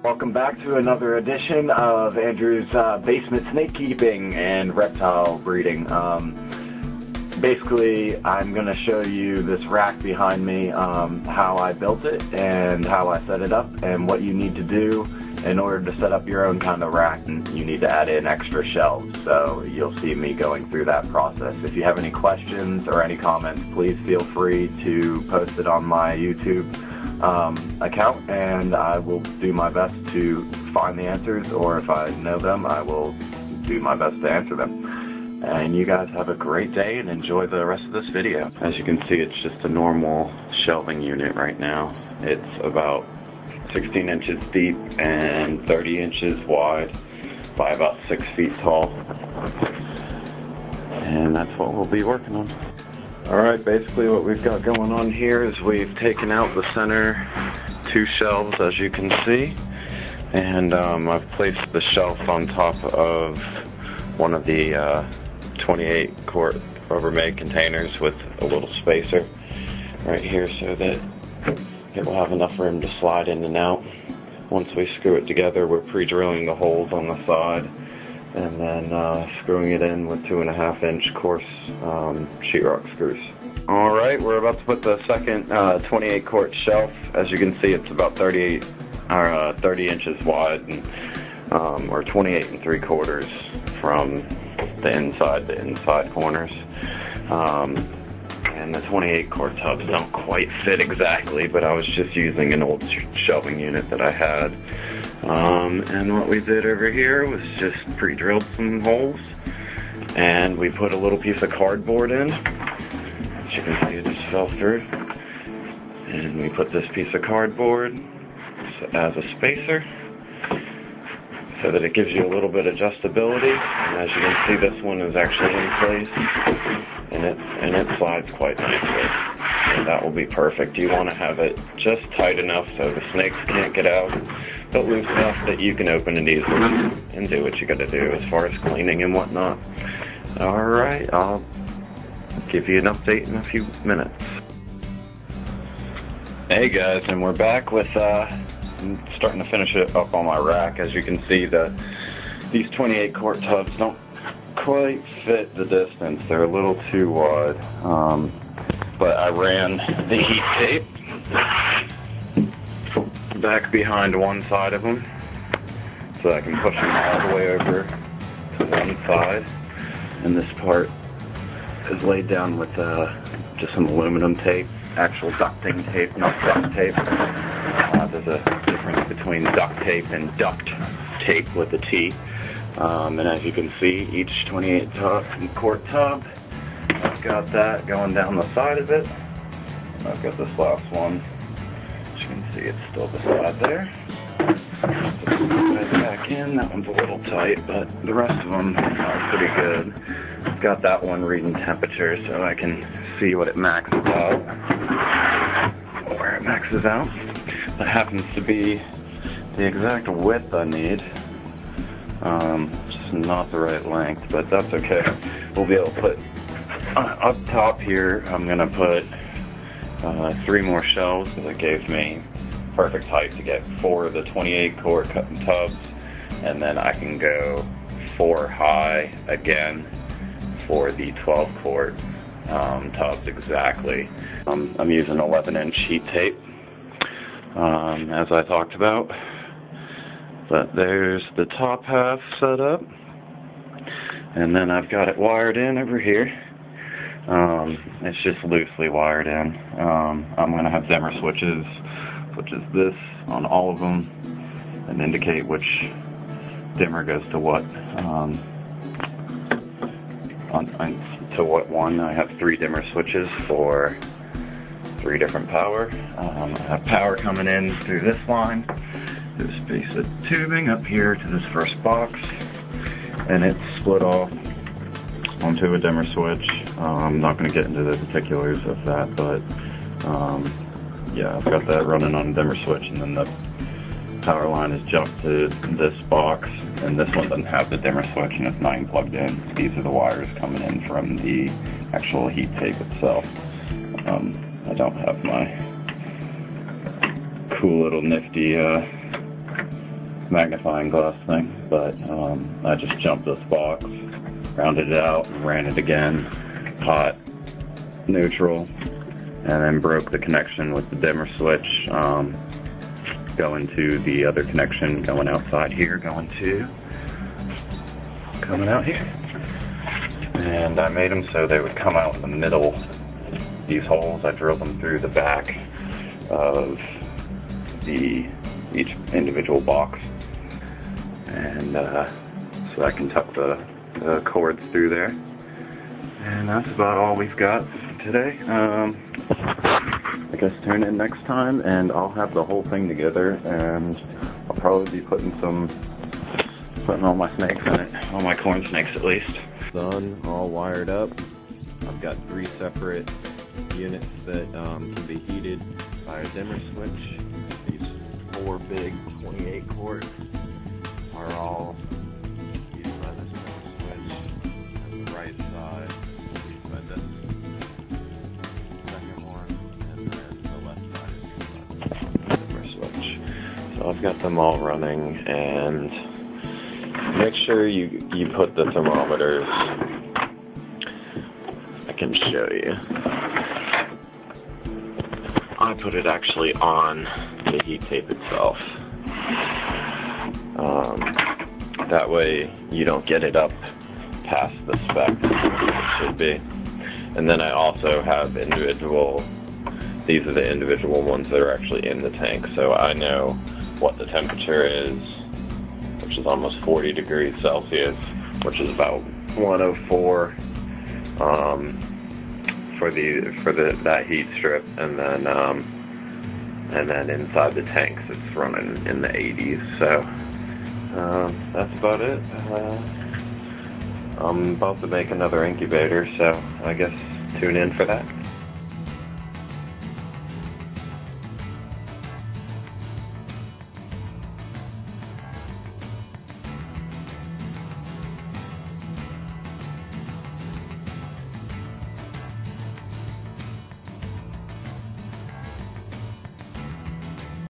Welcome back to another edition of Andrew's basement snake keeping and reptile breeding. Basically, I'm going to show you this rack behind me, how I built it and how I set it up and what you need to do in order to set up your own kind of rack. And you need to add in extra shelves, so you'll see me going through that process. If you have any questions or any comments, please feel free to post it on my YouTube account, and I will do my best to find the answers, or if I know them, I will do my best to answer them. And you guys have a great day and enjoy the rest of this video. As you can see, it's just a normal shelving unit right now. It's about 16 inches deep and 30 inches wide by about 6 feet tall. And that's what we'll be working on. Alright, basically what we've got going on here is we've taken out the center 2 shelves, as you can see. And I've placed the shelf on top of one of the 28 quart Rubbermaid containers with a little spacer right here so that it will have enough room to slide in and out. Once we screw it together, we're pre-drilling the holes on the side and then screwing it in with 2.5-inch coarse sheetrock screws. Alright, we're about to put the second 28 quart shelf. As you can see, it's about 30 inches wide, and, or 28 3/4 from the inside to inside corners. And the 28 quart tubs don't quite fit exactly, but I was just using an old shelving unit that I had. And what we did over here was just pre-drilled some holes, and we put a little piece of cardboard in. As you can see, it just fell through. And we put this piece of cardboard as a spacer, so that it gives you a little bit of adjustability. And as you can see, this one is actually in place, and it slides quite nicely. And that will be perfect. You want to have it just tight enough so the snakes can't get out, but loose enough that you can open it easily and do what you got to do as far as cleaning and whatnot. Alright, I'll give you an update in a few minutes. Hey guys, and we're back with I'm starting to finish it up on my rack. As you can see, these 28 quart tubs don't quite fit the distance. They're a little too wide. But I ran the heat tape back behind one side of them so I can push them all the way over to one side. And this part is laid down with just some aluminum tape, actual ducting tape, not duct tape. There's a difference between duct tape and duct tape with a T. And as you can see, each 28 quart tub, I've got that going down the side of it. I've got this last one. As you can see, it's still beside there. Put it back in. That one's a little tight, but the rest of them are pretty good. I've got that one reading temperature so I can see what it maxes out, where it maxes out. That happens to be the exact width I need. Just not the right length, but that's okay. We'll be able to put up top here. I'm gonna put 3 more shelves because it gave me perfect height to get 4 of the 28 quart tubs, and then I can go 4 high again for the 12 quart tubs exactly. I'm using 11-inch heat tape, as I talked about. But there's the top half set up, and then I've got it wired in over here. It's just loosely wired in. I'm going to have dimmer switches, which is this, on all of them, and indicate which dimmer goes to what. To what one. I have 3 dimmer switches for 3 different power. I have power coming in through this line, this piece of tubing up here to this first box, and it's split off onto a dimmer switch. I'm not going to get into the particulars of that, but yeah, I've got that running on a dimmer switch, and then the power line is jumped to this box, and this one doesn't have the dimmer switch, and it's not even plugged in. These are the wires coming in from the actual heat tape itself. I don't have my cool little nifty magnifying glass thing, but I just jumped this box, rounded it out, ran it again, hot, neutral, and then broke the connection with the dimmer switch, going to the other connection, going outside here, coming out here. And I made them so they would come out in the middle. These holes, I drilled them through the back of each individual box, and so I can tuck the cords through there. And that's about all we've got today. I guess tune in next time and I'll have the whole thing together, and I'll probably be putting all my snakes in it, all my corn snakes at least. Done, all wired up. I've got 3 separate units that can be heated by a dimmer switch. These 4 big 28 quarts are all heated by this dimmer switch, and the right side is heated by this second one, and then the left side is heated by the dimmer switch. So I've got them all running, and make sure you put the thermometers. I can show you. I put it actually on the heat tape itself. That way you don't get it up past the spec it should be. And then I also have these are the individual ones that are actually in the tank, so I know what the temperature is, which is almost 40 degrees Celsius, which is about 104 for that heat strip, and then inside the tanks it's running in the 80s. So that's about it. I'm about to make another incubator, so I guess tune in for that.